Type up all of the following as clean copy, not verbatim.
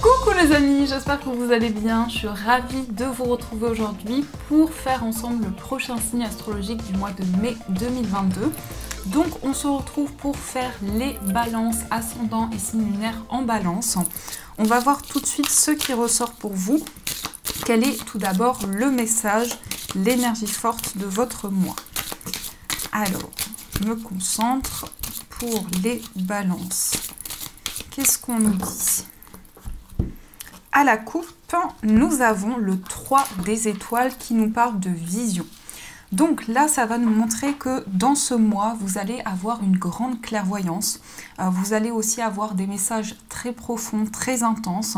Coucou les amis, j'espère que vous allez bien. Je suis ravie de vous retrouver aujourd'hui pour faire ensemble le prochain signe astrologique du mois de mai 2022. Donc on se retrouve pour faire les balances ascendant et signe lunaire en balance. On va voir tout de suite ce qui ressort pour vous. Quel est tout d'abord le message, l'énergie forte de votre mois. Alors, je me concentre pour les balances. Qu'est-ce qu'on nous dit ? À la coupe, nous avons le 3 des étoiles qui nous parle de vision. Donc là, ça va nous montrer que dans ce mois, vous allez avoir une grande clairvoyance. Vous allez aussi avoir des messages très profonds, très intenses,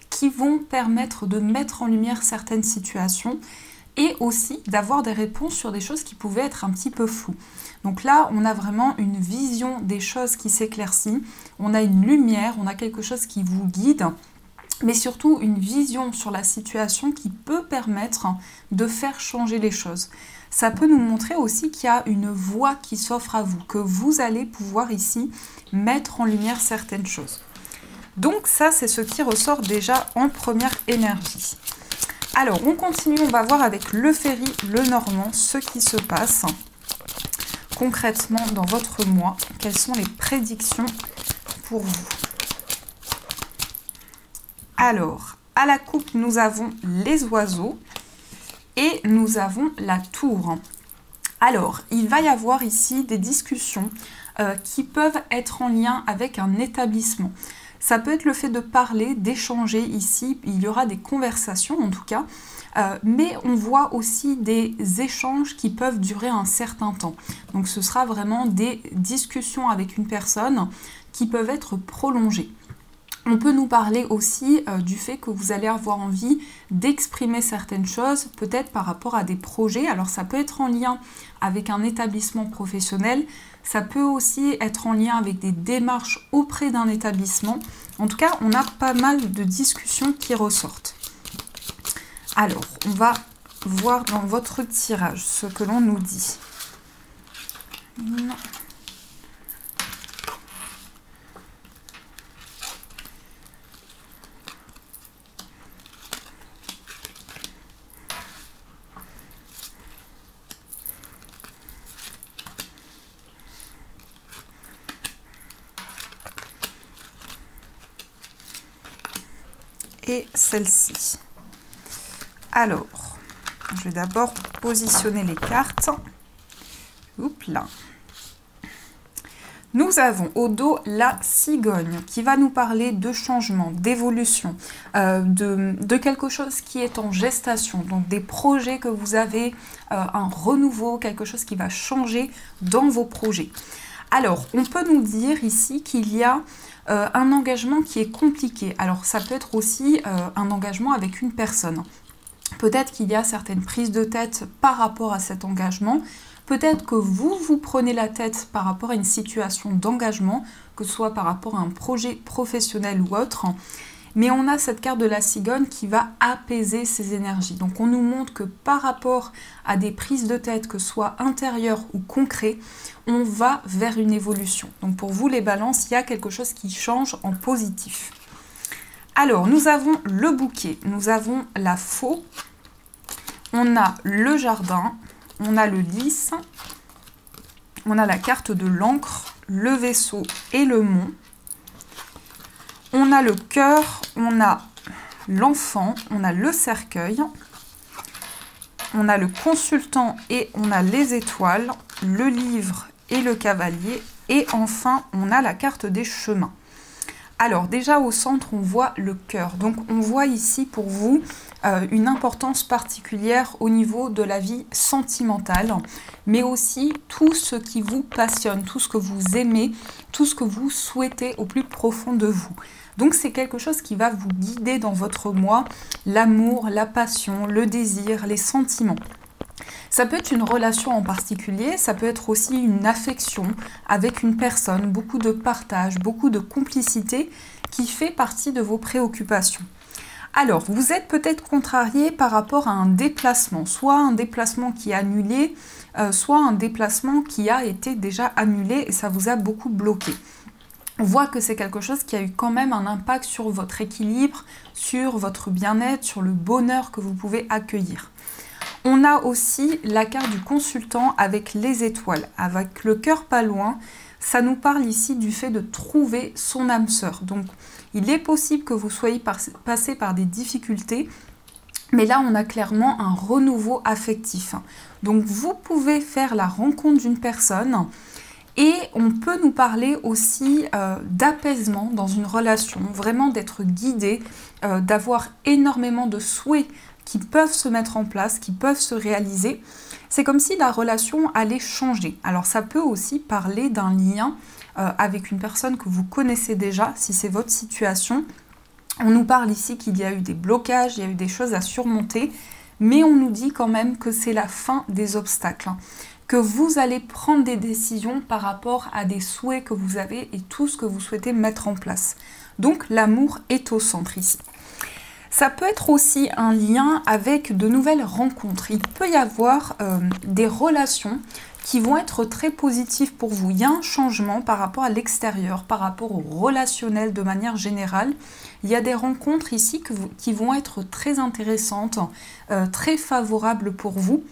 qui vont permettre de mettre en lumière certaines situations et aussi d'avoir des réponses sur des choses qui pouvaient être un petit peu floues. Donc là, on a vraiment une vision des choses qui s'éclaircit, on a une lumière, on a quelque chose qui vous guide, mais surtout une vision sur la situation qui peut permettre de faire changer les choses. Ça peut nous montrer aussi qu'il y a une voie qui s'offre à vous, que vous allez pouvoir ici mettre en lumière certaines choses. Donc ça, c'est ce qui ressort déjà en première énergie. Alors, on continue, on va voir avec le Ferry, le Normand, ce qui se passe concrètement dans votre mois. Quelles sont les prédictions pour vous? Alors, à la coupe, nous avons les oiseaux et nous avons la tour. Alors, il va y avoir ici des discussions qui peuvent être en lien avec un établissement. Ça peut être le fait de parler, d'échanger ici, il y aura des conversations en tout cas, mais on voit aussi des échanges qui peuvent durer un certain temps. Donc ce sera vraiment des discussions avec une personne qui peuvent être prolongées. On peut nous parler aussi du fait que vous allez avoir envie d'exprimer certaines choses, peut-être par rapport à des projets. Alors ça peut être en lien avec un établissement professionnel, ça peut aussi être en lien avec des démarches auprès d'un établissement. En tout cas, on a pas mal de discussions qui ressortent. Alors, on va voir dans votre tirage ce que l'on nous dit. Non. Et celle-ci. Alors, je vais d'abord positionner les cartes. Oups là. Nous avons au dos la cigogne qui va nous parler de changement, d'évolution, de quelque chose qui est en gestation, donc des projets que vous avez, un renouveau, quelque chose qui va changer dans vos projets. Alors, on peut nous dire ici qu'il y a un engagement qui est compliqué. Alors, ça peut être aussi un engagement avec une personne. Peut-être qu'il y a certaines prises de tête par rapport à cet engagement. Peut-être que vous prenez la tête par rapport à une situation d'engagement, que ce soit par rapport à un projet professionnel ou autre. Mais on a cette carte de la cigogne qui va apaiser ces énergies. Donc on nous montre que par rapport à des prises de tête, que ce soit intérieures ou concrètes, on va vers une évolution. Donc pour vous les balances, il y a quelque chose qui change en positif. Alors nous avons le bouquet, nous avons la faux, on a le jardin, on a le lys, on a la carte de l'encre, le vaisseau et le mont. On a le cœur, on a l'enfant, on a le cercueil, on a le consultant et on a les étoiles, le livre et le cavalier, et enfin on a la carte des chemins. Alors déjà au centre on voit le cœur, donc on voit ici pour vous une importance particulière au niveau de la vie sentimentale, mais aussi tout ce qui vous passionne, tout ce que vous aimez, tout ce que vous souhaitez au plus profond de vous. Donc c'est quelque chose qui va vous guider dans votre mois, l'amour, la passion, le désir, les sentiments. Ça peut être une relation en particulier, ça peut être aussi une affection avec une personne, beaucoup de partage, beaucoup de complicité qui fait partie de vos préoccupations. Alors, vous êtes peut-être contrarié par rapport à un déplacement, soit un déplacement qui est annulé, soit un déplacement qui a été déjà annulé et ça vous a beaucoup bloqué. on voit que c'est quelque chose qui a eu quand même un impact sur votre équilibre, sur votre bien-être, sur le bonheur que vous pouvez accueillir. On a aussi la carte du consultant avec les étoiles, avec le cœur pas loin. Ça nous parle ici du fait de trouver son âme sœur. Donc, il est possible que vous soyez passé par des difficultés, mais là, on a clairement un renouveau affectif. Donc, vous pouvez faire la rencontre d'une personne et on peut nous parler aussi d'apaisement dans une relation, vraiment d'être guidé, d'avoir énormément de souhaits qui peuvent se mettre en place, qui peuvent se réaliser. C'est comme si la relation allait changer. Alors ça peut aussi parler d'un lien avec une personne que vous connaissez déjà, si c'est votre situation. On nous parle ici qu'il y a eu des blocages, il y a eu des choses à surmonter, mais on nous dit quand même que c'est la fin des obstacles, que vous allez prendre des décisions par rapport à des souhaits que vous avez et tout ce que vous souhaitez mettre en place. Donc l'amour est au centre ici. Ça peut être aussi un lien avec de nouvelles rencontres. Il peut y avoir des relations qui vont être très positives pour vous. Il y a un changement par rapport à l'extérieur, par rapport au relationnel de manière générale. Il y a des rencontres ici qui vont être très intéressantes, très favorables pour vous.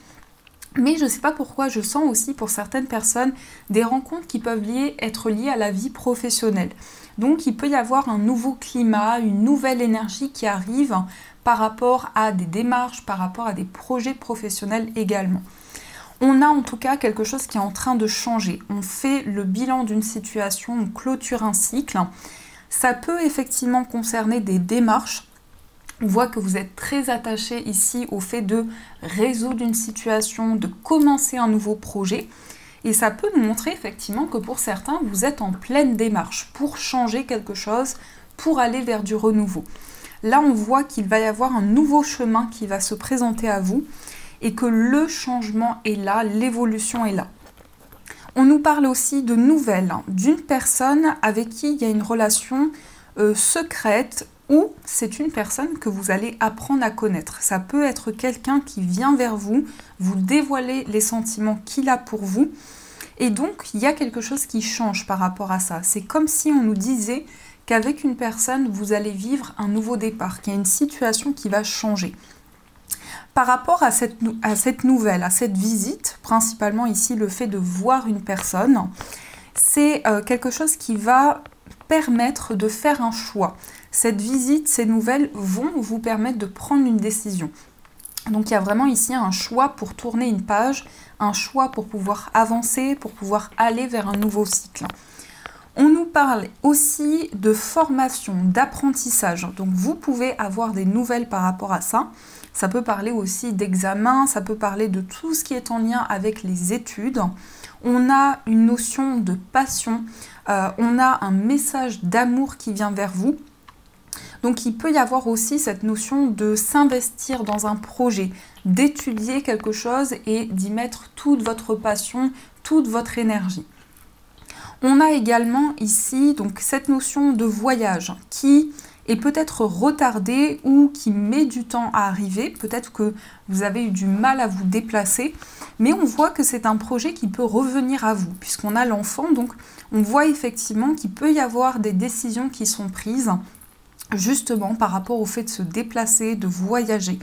Mais je ne sais pas pourquoi, je sens aussi pour certaines personnes des rencontres qui peuvent être liées à la vie professionnelle. Donc il peut y avoir un nouveau climat, une nouvelle énergie qui arrive par rapport à des démarches, par rapport à des projets professionnels également. On a en tout cas quelque chose qui est en train de changer. On fait le bilan d'une situation, on clôture un cycle. Ça peut effectivement concerner des démarches. On voit que vous êtes très attaché ici au fait de résoudre une situation, de commencer un nouveau projet. Et ça peut nous montrer effectivement que pour certains, vous êtes en pleine démarche pour changer quelque chose, pour aller vers du renouveau. Là, on voit qu'il va y avoir un nouveau chemin qui va se présenter à vous et que le changement est là, l'évolution est là. On nous parle aussi de nouvelles, d'une personne avec qui il y a une relation secrète, ou c'est une personne que vous allez apprendre à connaître. Ça peut être quelqu'un qui vient vers vous, vous dévoiler les sentiments qu'il a pour vous. Et donc, il y a quelque chose qui change par rapport à ça. C'est comme si on nous disait qu'avec une personne, vous allez vivre un nouveau départ, qu'il y a une situation qui va changer. Par rapport à cette nouvelle, à cette visite, principalement ici le fait de voir une personne, c'est quelque chose qui va permettre de faire un choix. Cette visite, ces nouvelles vont vous permettre de prendre une décision. Donc il y a vraiment ici un choix pour tourner une page, un choix pour pouvoir avancer, pour pouvoir aller vers un nouveau cycle. On nous parle aussi de formation, d'apprentissage. Donc vous pouvez avoir des nouvelles par rapport à ça. Ça peut parler aussi d'examen, ça peut parler de tout ce qui est en lien avec les études. On a une notion de passion, on a un message d'amour qui vient vers vous. Donc il peut y avoir aussi cette notion de s'investir dans un projet, d'étudier quelque chose et d'y mettre toute votre passion, toute votre énergie. On a également ici donc cette notion de voyage qui est peut-être retardée ou qui met du temps à arriver. Peut-être que vous avez eu du mal à vous déplacer, mais on voit que c'est un projet qui peut revenir à vous puisqu'on a l'enfant. Donc on voit effectivement qu'il peut y avoir des décisions qui sont prises justement par rapport au fait de se déplacer, de voyager.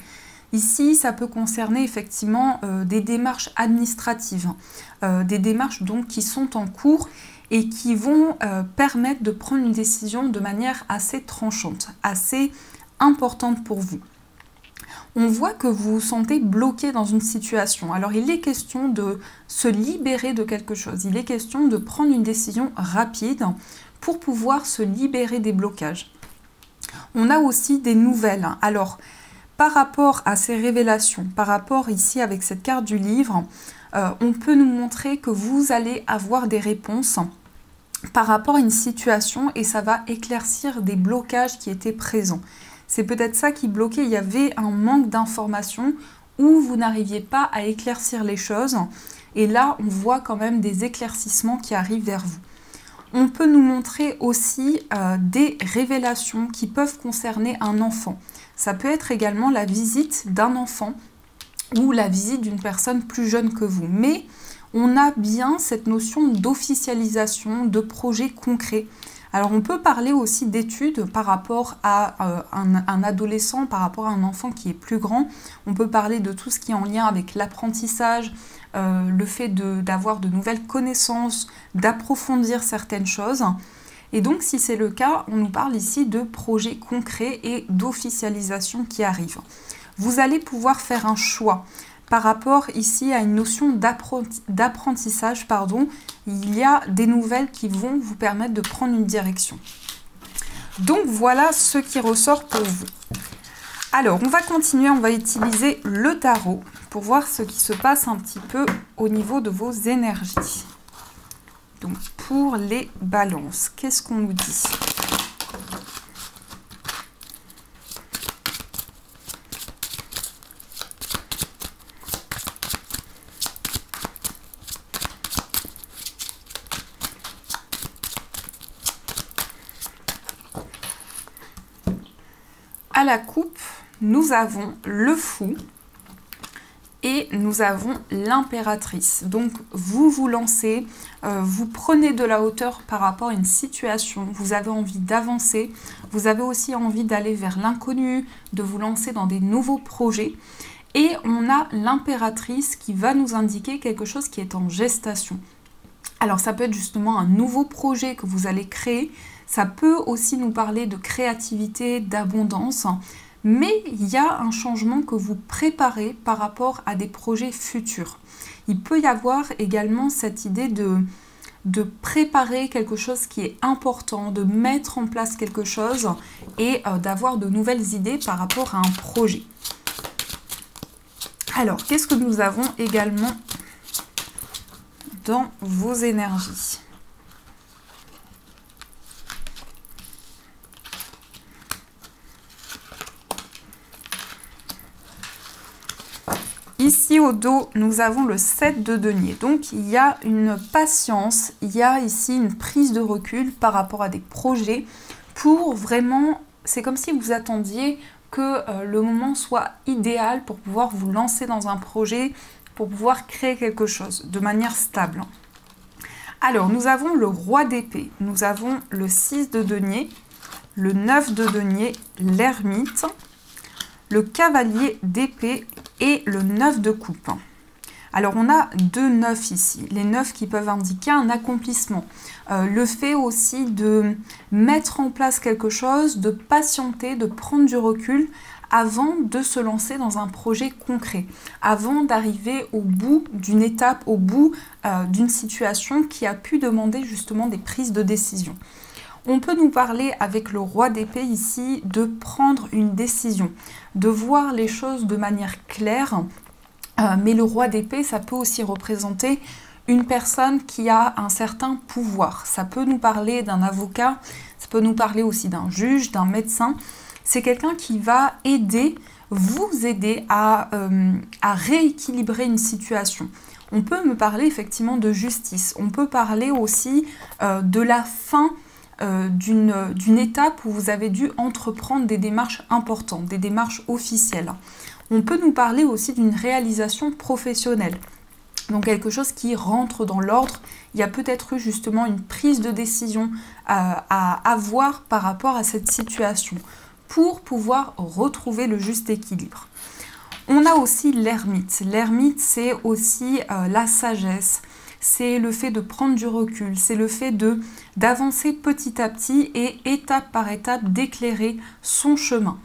Ici, ça peut concerner effectivement des démarches administratives, des démarches donc qui sont en cours et qui vont permettre de prendre une décision de manière assez tranchante, assez importante pour vous. On voit que vous vous sentez bloqué dans une situation. Alors il est question de se libérer de quelque chose, il est question de prendre une décision rapide pour pouvoir se libérer des blocages. On a aussi des nouvelles. Alors, par rapport à ces révélations, par rapport ici avec cette carte du livre, on peut nous montrer que vous allez avoir des réponses par rapport à une situation et ça va éclaircir des blocages qui étaient présents. C'est peut-être ça qui bloquait, il y avait un manque d'informations où vous n'arriviez pas à éclaircir les choses et là on voit quand même des éclaircissements qui arrivent vers vous. On peut nous montrer aussi des révélations qui peuvent concerner un enfant. Ça peut être également la visite d'un enfant ou la visite d'une personne plus jeune que vous. Mais on a bien cette notion d'officialisation, de projet concret, Alors on peut parler aussi d'études par rapport à un adolescent, par rapport à un enfant qui est plus grand. On peut parler de tout ce qui est en lien avec l'apprentissage, le fait d'avoir de nouvelles connaissances, d'approfondir certaines choses. Et donc si c'est le cas, on nous parle ici de projets concrets et d'officialisation qui arrivent. Vous allez pouvoir faire un choix. Par rapport ici à une notion d'apprentissage, il y a des nouvelles qui vont vous permettre de prendre une direction. Donc voilà ce qui ressort pour vous. Alors on va continuer, on va utiliser le tarot pour voir ce qui se passe un petit peu au niveau de vos énergies. Donc pour les balances, qu'est-ce qu'on nous dit ? À la coupe, nous avons le fou et nous avons l'impératrice. Donc vous vous lancez, vous prenez de la hauteur par rapport à une situation, vous avez envie d'avancer, vous avez aussi envie d'aller vers l'inconnu, de vous lancer dans des nouveaux projets. Et on a l'impératrice qui va nous indiquer quelque chose qui est en gestation. Alors ça peut être justement un nouveau projet que vous allez créer. Ça peut aussi nous parler de créativité, d'abondance, mais il y a un changement que vous préparez par rapport à des projets futurs. Il peut y avoir également cette idée de préparer quelque chose qui est important, de mettre en place quelque chose et d'avoir de nouvelles idées par rapport à un projet. Alors, qu'est-ce que nous avons également dans vos énergies ? Ici au dos, nous avons le 7 de denier. Donc il y a une patience, il y a ici une prise de recul par rapport à des projets pour vraiment, c'est comme si vous attendiez que le moment soit idéal pour pouvoir vous lancer dans un projet, pour pouvoir créer quelque chose de manière stable. Alors nous avons le roi d'épée, nous avons le 6 de denier, le 9 de denier, l'ermite, le cavalier d'épée et le 9 de coupe. Alors on a deux 9 ici, les 9 qui peuvent indiquer un accomplissement, le fait aussi de mettre en place quelque chose, de patienter, de prendre du recul avant de se lancer dans un projet concret, avant d'arriver au bout d'une étape, au bout d'une situation qui a pu demander justement des prises de décision. On peut nous parler avec le roi d'épée ici de prendre une décision, de voir les choses de manière claire, mais le roi d'épée, ça peut aussi représenter une personne qui a un certain pouvoir. Ça peut nous parler d'un avocat, ça peut nous parler aussi d'un juge, d'un médecin. C'est quelqu'un qui va vous aider à rééquilibrer une situation. On peut me parler effectivement de justice, on peut parler aussi de la fin d'une étape où vous avez dû entreprendre des démarches importantes, des démarches officielles. On peut nous parler aussi d'une réalisation professionnelle, donc quelque chose qui rentre dans l'ordre. Il y a peut-être eu justement une prise de décision à avoir par rapport à cette situation pour pouvoir retrouver le juste équilibre. On a aussi l'ermite. L'ermite, c'est aussi la sagesse. C'est le fait de prendre du recul, c'est le fait d'avancer petit à petit et étape par étape d'éclairer son chemin.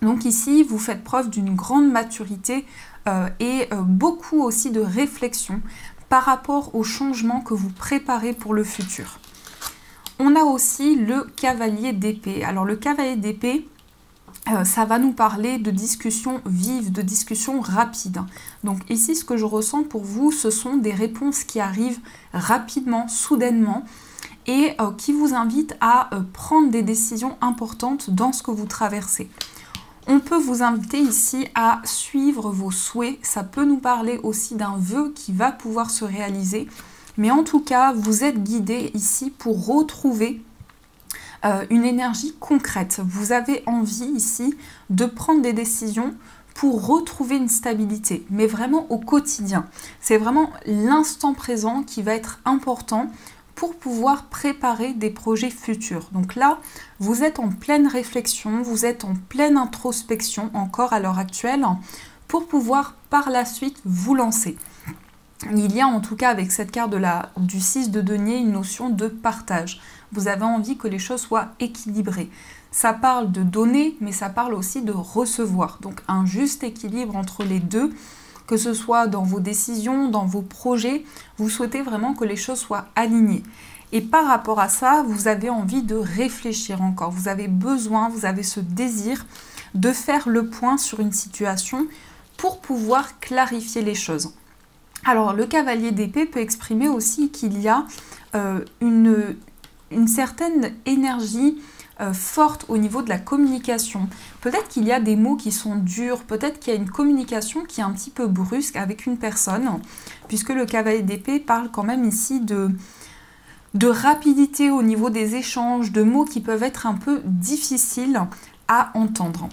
Donc ici, vous faites preuve d'une grande maturité et beaucoup aussi de réflexion par rapport aux changements que vous préparez pour le futur. On a aussi le cavalier d'épée. Alors le cavalier d'épée, ça va nous parler de discussions vives, de discussions rapides. Donc ici, ce que je ressens pour vous, ce sont des réponses qui arrivent rapidement, soudainement, et qui vous invitent à prendre des décisions importantes dans ce que vous traversez. On peut vous inviter ici à suivre vos souhaits. Ça peut nous parler aussi d'un vœu qui va pouvoir se réaliser. Mais en tout cas, vous êtes guidé ici pour retrouver une énergie concrète. Vous avez envie ici de prendre des décisions pour retrouver une stabilité, mais vraiment au quotidien. C'est vraiment l'instant présent qui va être important pour pouvoir préparer des projets futurs. Donc là, vous êtes en pleine réflexion, vous êtes en pleine introspection encore à l'heure actuelle pour pouvoir par la suite vous lancer. Il y a en tout cas avec cette carte du 6 de denier une notion de partage. Vous avez envie que les choses soient équilibrées. Ça parle de donner, mais ça parle aussi de recevoir. Donc un juste équilibre entre les deux, que ce soit dans vos décisions, dans vos projets, vous souhaitez vraiment que les choses soient alignées. Et par rapport à ça, vous avez envie de réfléchir encore. Vous avez besoin, vous avez ce désir de faire le point sur une situation pour pouvoir clarifier les choses. Alors le cavalier d'épée peut exprimer aussi qu'il y a une certaine énergie forte au niveau de la communication. Peut-être qu'il y a des mots qui sont durs, peut-être qu'il y a une communication qui est un petit peu brusque avec une personne, puisque le cavalier d'épée parle quand même ici de rapidité au niveau des échanges, de mots qui peuvent être un peu difficiles à entendre.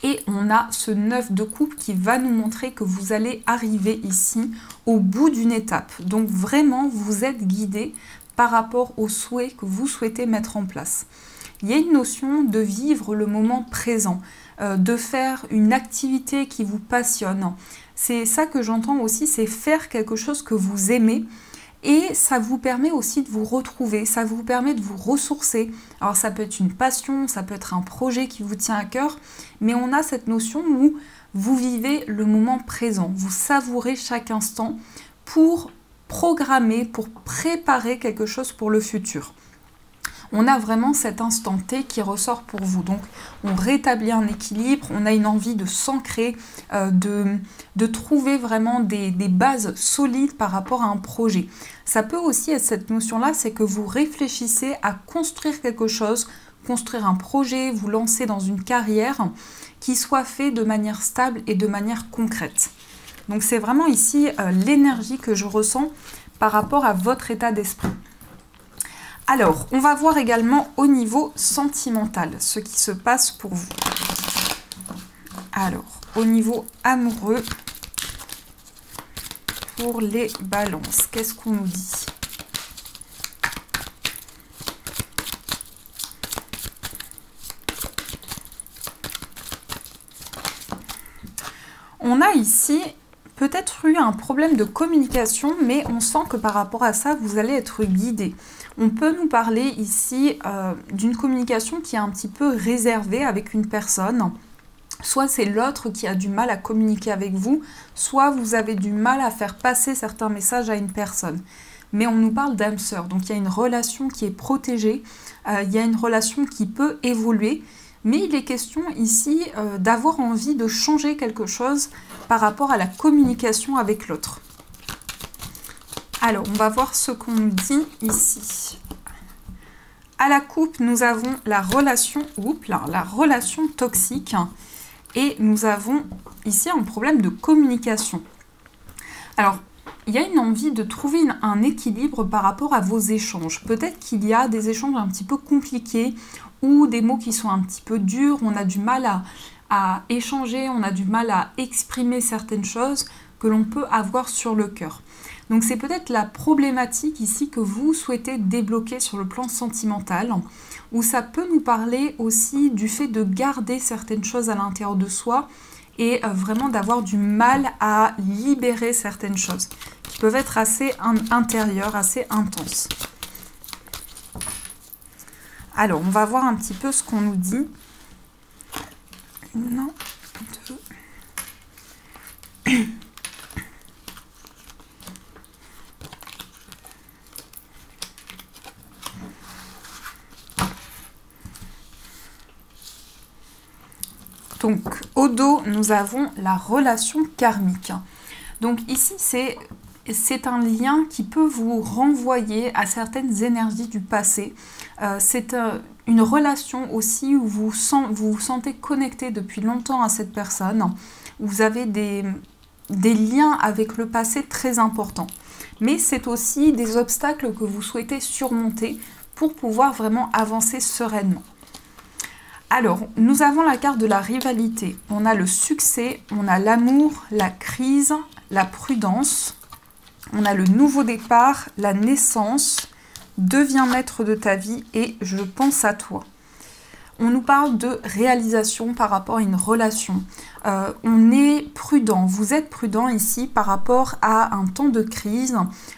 Et on a ce 9 de coupe qui va nous montrer que vous allez arriver ici au bout d'une étape. Donc vraiment, vous êtes guidé par rapport aux souhaits que vous souhaitez mettre en place. Il y a une notion de vivre le moment présent, de faire une activité qui vous passionne. C'est ça que j'entends aussi, c'est faire quelque chose que vous aimez. Et ça vous permet aussi de vous retrouver, ça vous permet de vous ressourcer. Alors ça peut être une passion, ça peut être un projet qui vous tient à cœur, mais on a cette notion où vous vivez le moment présent, vous savourez chaque instant pour programmer, pour préparer quelque chose pour le futur. On a vraiment cet instant T qui ressort pour vous. Donc, on rétablit un équilibre, on a une envie de s'ancrer, de trouver vraiment des bases solides par rapport à un projet. Ça peut aussi être cette notion-là, c'est que vous réfléchissez à construire quelque chose, construire un projet, vous lancer dans une carrière qui soit fait de manière stable et de manière concrète. Donc, c'est vraiment ici l'énergie que je ressens par rapport à votre état d'esprit. Alors, on va voir également au niveau sentimental, ce qui se passe pour vous. Alors, au niveau amoureux, pour les balances, qu'est-ce qu'on nous dit ? On a ici peut-être eu un problème de communication, mais on sent que par rapport à ça, vous allez être guidé. On peut nous parler ici d'une communication qui est un petit peu réservée avec une personne. Soit c'est l'autre qui a du mal à communiquer avec vous, soit vous avez du mal à faire passer certains messages à une personne. Mais on nous parle d'âme sœur, donc il y a une relation qui est protégée, il y a une relation qui peut évoluer, mais il est question ici d'avoir envie de changer quelque chose par rapport à la communication avec l'autre. Alors, on va voir ce qu'on nous dit ici. À la coupe, nous avons la relation toxique et nous avons ici un problème de communication. Alors, il y a une envie de trouver un équilibre par rapport à vos échanges. Peut-être qu'il y a des échanges un petit peu compliqués ou des mots qui sont un petit peu durs, on a du mal à échanger, on a du mal à exprimer certaines choses que l'on peut avoir sur le cœur. Donc c'est peut-être la problématique ici que vous souhaitez débloquer sur le plan sentimental, où ça peut nous parler aussi du fait de garder certaines choses à l'intérieur de soi et vraiment d'avoir du mal à libérer certaines choses qui peuvent être assez intérieures, assez intenses. Alors, on va voir un petit peu ce qu'on nous dit. 1, 2... Donc, au dos, nous avons la relation karmique. Donc ici, c'est un lien qui peut vous renvoyer à certaines énergies du passé. C'est une relation aussi où vous vous sentez connecté depuis longtemps à cette personne. Vous avez des liens avec le passé très importants. Mais c'est aussi des obstacles que vous souhaitez surmonter pour pouvoir vraiment avancer sereinement. Alors, nous avons la carte de la rivalité. On a le succès, on a l'amour, la crise, la prudence. On a le nouveau départ, la naissance deviens maître de ta vie et je pense à toi. On nous parle de réalisation par rapport à une relation. On est prudent, vous êtes prudent ici par rapport à un temps de crise,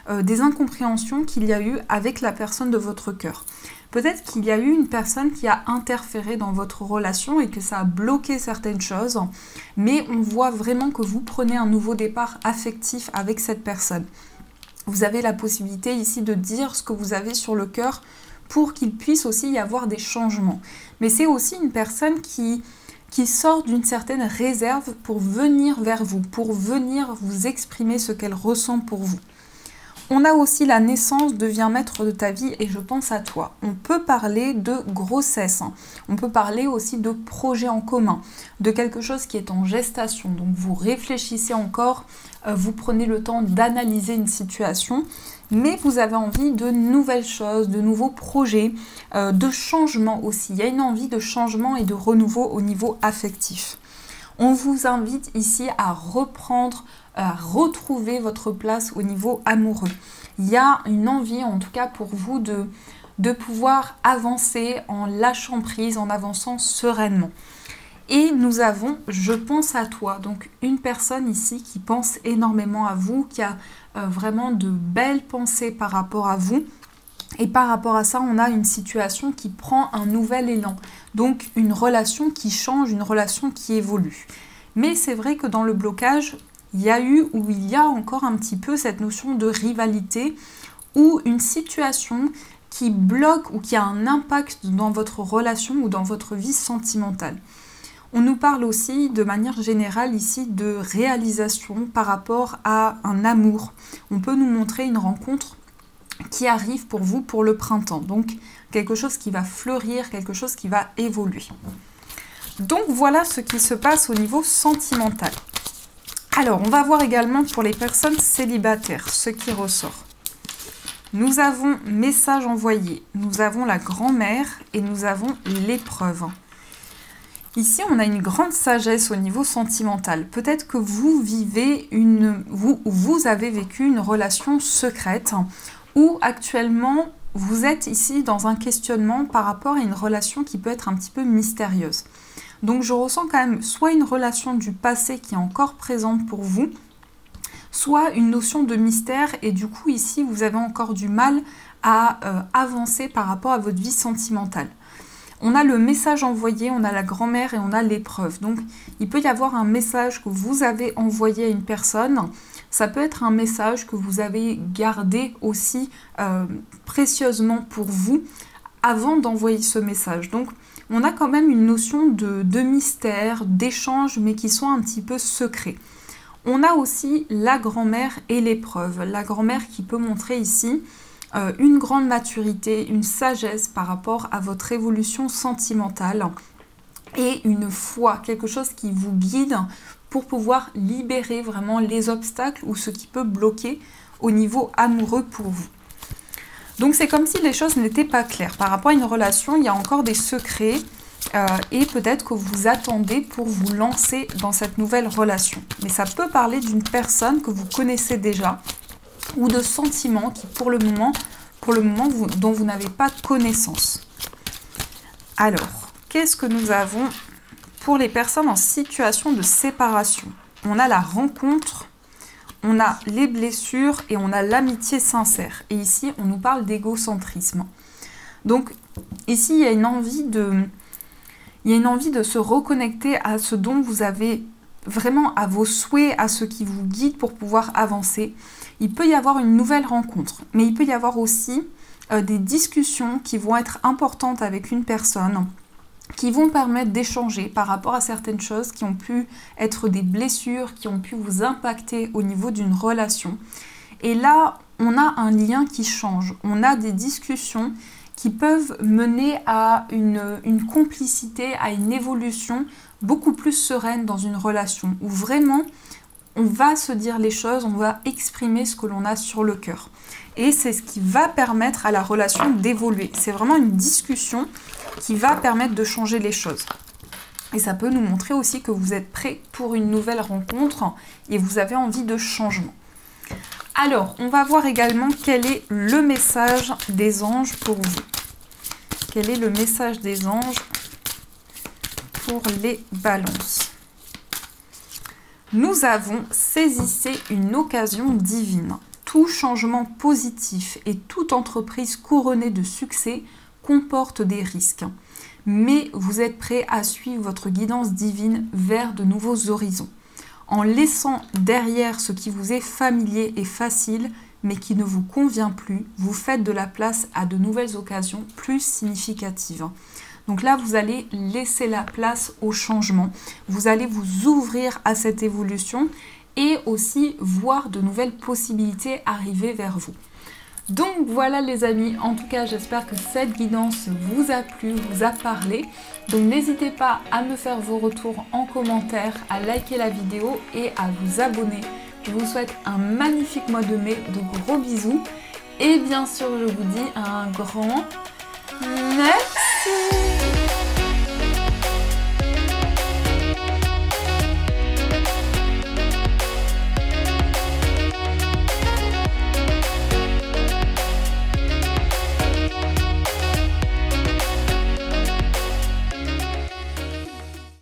des incompréhensions qu'il y a eu avec la personne de votre cœur. Peut-être qu'il y a eu une personne qui a interféré dans votre relation et que ça a bloqué certaines choses, mais on voit vraiment que vous prenez un nouveau départ affectif avec cette personne. Vous avez la possibilité ici de dire ce que vous avez sur le cœur pour qu'il puisse aussi y avoir des changements. Mais c'est aussi une personne qui sort d'une certaine réserve pour venir vers vous, pour venir vous exprimer ce qu'elle ressent pour vous. On a aussi la naissance, deviens maître de ta vie et je pense à toi. On peut parler de grossesse, on peut parler aussi de projet en commun, de quelque chose qui est en gestation. Donc vous réfléchissez encore, vous prenez le temps d'analyser une situation, mais vous avez envie de nouvelles choses, de nouveaux projets, de changement aussi. Il y a une envie de changement et de renouveau au niveau affectif. On vous invite ici à reprendre, à retrouver votre place au niveau amoureux. Il y a une envie, en tout cas pour vous, de pouvoir avancer en lâchant prise, en avançant sereinement. Et nous avons « Je pense à toi », donc une personne ici qui pense énormément à vous, qui a vraiment de belles pensées par rapport à vous. Et par rapport à ça, on a une situation qui prend un nouvel élan. Donc une relation qui change, une relation qui évolue. Mais c'est vrai que dans le blocage, il y a eu ou il y a encore un petit peu cette notion de rivalité ou une situation qui bloque ou qui a un impact dans votre relation ou dans votre vie sentimentale. On nous parle aussi de manière générale ici de réalisation par rapport à un amour. On peut nous montrer une rencontre qui arrive pour vous pour le printemps. Donc quelque chose qui va fleurir, quelque chose qui va évoluer. Donc voilà ce qui se passe au niveau sentimental. Alors on va voir également pour les personnes célibataires ce qui ressort. Nous avons message envoyé, nous avons la grand-mère et nous avons l'épreuve. Ici, on a une grande sagesse au niveau sentimental. Peut-être que vous avez vécu une relation secrète ou actuellement, vous êtes ici dans un questionnement par rapport à une relation qui peut être un petit peu mystérieuse. Donc, je ressens quand même soit une relation du passé qui est encore présente pour vous, soit une notion de mystère et du coup, ici, vous avez encore du mal à avancer par rapport à votre vie sentimentale. On a le message envoyé, on a la grand-mère et on a l'épreuve. Donc, il peut y avoir un message que vous avez envoyé à une personne. Ça peut être un message que vous avez gardé aussi précieusement pour vous avant d'envoyer ce message. Donc, on a quand même une notion de mystère, d'échange, mais qui sont un petit peu secrets. On a aussi la grand-mère et l'épreuve. La grand-mère qui peut montrer ici une grande maturité, une sagesse par rapport à votre évolution sentimentale et une foi, quelque chose qui vous guide pour pouvoir libérer vraiment les obstacles ou ce qui peut bloquer au niveau amoureux pour vous. Donc c'est comme si les choses n'étaient pas claires. Par rapport à une relation, il y a encore des secrets et peut-être que vous attendez pour vous lancer dans cette nouvelle relation. Mais ça peut parler d'une personne que vous connaissez déjà ou de sentiments qui pour le moment dont vous n'avez pas connaissance. Alors, qu'est-ce que nous avons pour les personnes en situation de séparation? On a la rencontre, on a les blessures et on a l'amitié sincère. Et ici, on nous parle d'égocentrisme. Donc, ici, il y a une envie de se reconnecter à ce dont vous avez vraiment, à vos souhaits, à ce qui vous guide pour pouvoir avancer. Il peut y avoir une nouvelle rencontre, mais il peut y avoir aussi des discussions qui vont être importantes avec une personne, qui vont permettre d'échanger par rapport à certaines choses qui ont pu être des blessures, qui ont pu vous impacter au niveau d'une relation. Et là, on a un lien qui change, on a des discussions qui peuvent mener à une complicité, à une évolution beaucoup plus sereine dans une relation, où vraiment on va se dire les choses, on va exprimer ce que l'on a sur le cœur. Et c'est ce qui va permettre à la relation d'évoluer. C'est vraiment une discussion qui va permettre de changer les choses. Et ça peut nous montrer aussi que vous êtes prêt pour une nouvelle rencontre et vous avez envie de changement. Alors, on va voir également quel est le message des anges pour vous. Quel est le message des anges pour les balances? Nous avons saisissé une occasion divine. Tout changement positif et toute entreprise couronnée de succès comporte des risques. Mais vous êtes prêt à suivre votre guidance divine vers de nouveaux horizons. En laissant derrière ce qui vous est familier et facile, mais qui ne vous convient plus, vous faites de la place à de nouvelles occasions plus significatives. Donc là, vous allez laisser la place au changement. Vous allez vous ouvrir à cette évolution et aussi voir de nouvelles possibilités arriver vers vous. Donc voilà les amis, en tout cas j'espère que cette guidance vous a plu, vous a parlé. Donc n'hésitez pas à me faire vos retours en commentaire, à liker la vidéo et à vous abonner. Je vous souhaite un magnifique mois de mai, de gros bisous. Et bien sûr je vous dis un grand merci.